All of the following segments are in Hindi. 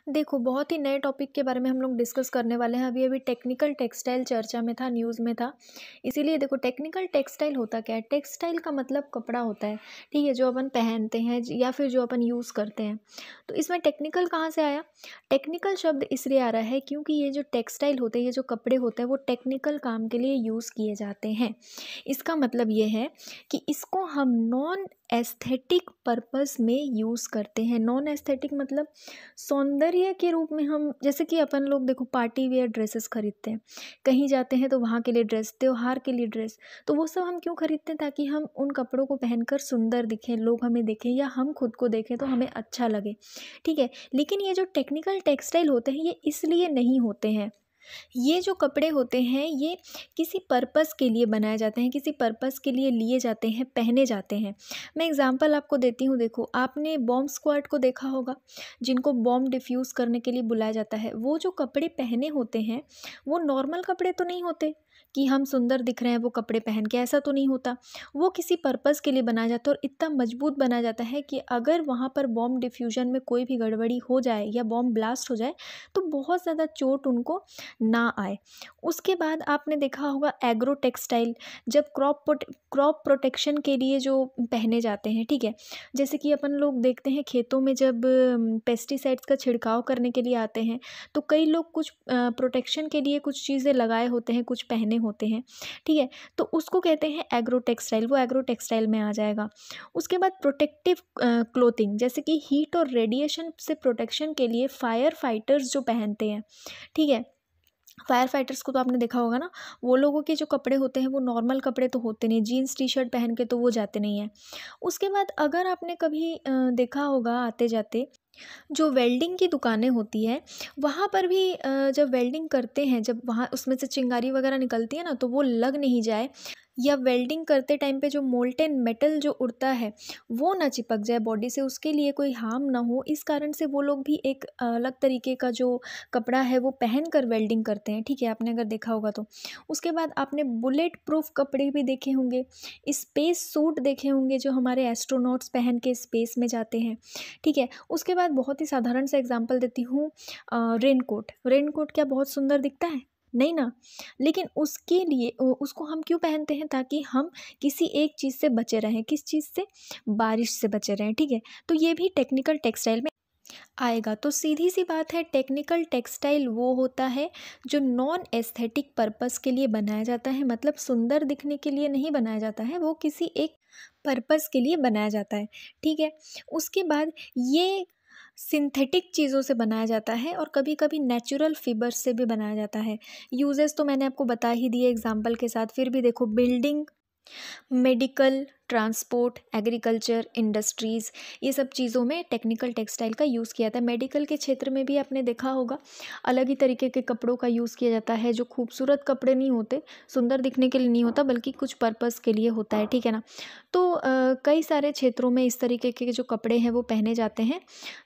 देखो, बहुत ही नए टॉपिक के बारे में हम लोग डिस्कस करने वाले हैं। अभी-अभी टेक्निकल टेक्सटाइल चर्चा में था, न्यूज़ में था। इसीलिए देखो, टेक्निकल टेक्सटाइल होता क्या है? टेक्सटाइल का मतलब कपड़ा होता है, ठीक है? जो अपन पहनते हैं या फिर जो अपन यूज़ करते हैं। तो इसमें टेक्निकल कहाँ से आया? टेक्निकल शब्द इसलिए आ रहा है क्योंकि ये जो टेक्सटाइल होते हैं, ये जो कपड़े होते हैं, वो टेक्निकल काम के लिए यूज़ किए जाते हैं। इसका मतलब ये है कि इसको हम नॉन एस्थेटिक पर्पस में यूज़ करते हैं। नॉन एस्थेटिक मतलब सौंदर्य के रूप में हम, जैसे कि अपन लोग देखो पार्टी वेयर ड्रेसेस खरीदते हैं, कहीं जाते हैं तो वहाँ के लिए ड्रेस, त्योहार के लिए ड्रेस, तो वो सब हम क्यों खरीदते हैं? ताकि हम उन कपड़ों को पहनकर सुंदर दिखें, लोग हमें देखें या हम खुद को देखें तो हमें अच्छा लगे, ठीक है? लेकिन ये जो टेक्निकल टेक्सटाइल होते हैं, ये इसलिए नहीं होते हैं। ये जो कपड़े होते हैं, ये किसी पर्पस के लिए बनाए जाते हैं, किसी पर्पस के लिए लिए जाते हैं, पहने जाते हैं। मैं एग्जांपल आपको देती हूँ। देखो, आपने बॉम्ब स्क्वाड को देखा होगा, जिनको बॉम्ब डिफ्यूज़ करने के लिए बुलाया जाता है। वो जो कपड़े पहने होते हैं, वो नॉर्मल कपड़े तो नहीं होते कि हम सुंदर दिख रहे हैं वो कपड़े पहन के, ऐसा तो नहीं होता। वो किसी पर्पस के लिए बनाया जाता है और इतना मजबूत बनाया जाता है कि अगर वहाँ पर बॉम्ब डिफ्यूजन में कोई भी गड़बड़ी हो जाए या बॉम्ब ब्लास्ट हो जाए, तो बहुत ज़्यादा चोट उनको ना आए। उसके बाद आपने देखा होगा एग्रो टेक्सटाइल, जब क्रॉप प्रोटेक्शन के लिए जो पहने जाते हैं, ठीक है? जैसे कि अपन लोग देखते हैं खेतों में जब पेस्टिसाइड्स का छिड़काव करने के लिए आते हैं, तो कई लोग कुछ प्रोटेक्शन के लिए कुछ चीज़ें लगाए होते हैं, कुछ पहने होते हैं, ठीक है? तो उसको कहते हैं एग्रो टेक्सटाइल, वो एग्रो टेक्सटाइल में आ जाएगा। उसके बाद प्रोटेक्टिव क्लोथिंग, जैसे कि हीट और रेडिएशन से प्रोटेक्शन के लिए फायर फाइटर्स जो पहनते हैं, ठीक है? फायर फाइटर्स को तो आपने देखा होगा ना, वो लोगों के जो कपड़े होते हैं वो नॉर्मल कपड़े तो होते नहीं, जीन्स टी शर्ट पहन के तो वो जाते नहीं हैं। उसके बाद अगर आपने कभी देखा होगा आते जाते, जो वेल्डिंग की दुकानें होती है, वहाँ पर भी जब वेल्डिंग करते हैं, जब वहाँ उसमें से चिंगारी वगैरह निकलती है ना, तो वो लग नहीं जाए, या वेल्डिंग करते टाइम पे जो मोल्टेन मेटल जो उड़ता है वो ना चिपक जाए बॉडी से, उसके लिए कोई हार्म ना हो, इस कारण से वो लोग भी एक अलग तरीके का जो कपड़ा है वो पहन कर वेल्डिंग करते हैं, ठीक है? आपने अगर देखा होगा तो। उसके बाद आपने बुलेट प्रूफ कपड़े भी देखे होंगे, स्पेस सूट देखे होंगे जो हमारे एस्ट्रोनॉट्स पहन के स्पेस में जाते हैं, ठीक है? उसके बाद बहुत ही साधारण सा एग्जांपल देती हूँ, रेनकोट। रेनकोट क्या बहुत सुंदर दिखता है? नहीं ना। लेकिन उसके लिए उसको हम क्यों पहनते हैं? ताकि हम किसी एक चीज़ से बचे रहें। किस चीज़ से? बारिश से बचे रहें, ठीक है? तो ये भी टेक्निकल टेक्सटाइल में आएगा। तो सीधी सी बात है, टेक्निकल टेक्सटाइल वो होता है जो नॉन एस्थेटिक पर्पस के लिए बनाया जाता है, मतलब सुंदर दिखने के लिए नहीं बनाया जाता है, वो किसी एक पर्पस के लिए बनाया जाता है, ठीक है? उसके बाद ये सिंथेटिक चीज़ों से बनाया जाता है और कभी कभी नेचुरल फिबर्स से भी बनाया जाता है। यूजेस तो मैंने आपको बता ही दिए एग्जाम्पल के साथ, फिर भी देखो, building, medical, transport, agriculture, industries, ये सब चीज़ों में टेक्निकल टेक्सटाइल का यूज़ किया जाता है। मेडिकल के क्षेत्र में भी आपने देखा होगा, अलग ही तरीके के कपड़ों का यूज़ किया जाता है, जो खूबसूरत कपड़े नहीं होते, सुंदर दिखने के लिए नहीं होता, बल्कि कुछ पर्पस के लिए होता है, ठीक है ना? तो कई सारे क्षेत्रों में इस तरीके के जो कपड़े हैं वो पहने जाते हैं,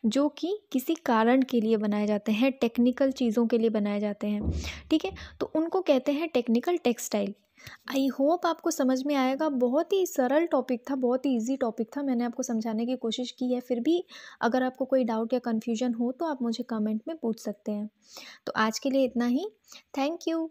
जो कि किसी कारण के लिए बनाए जाते हैं, टेक्निकल चीज़ों के लिए बनाए जाते हैं, ठीक है? तो उनको कहते हैं टेक्निकल टेक्सटाइल। आई होप आपको समझ में आएगा। बहुत ही सरल टॉपिक था, बहुत ही इजी टॉपिक था, मैंने आपको समझाने की कोशिश की है। फिर भी अगर आपको कोई डाउट या कन्फ्यूजन हो तो आप मुझे कमेंट में पूछ सकते हैं। तो आज के लिए इतना ही। Thank you.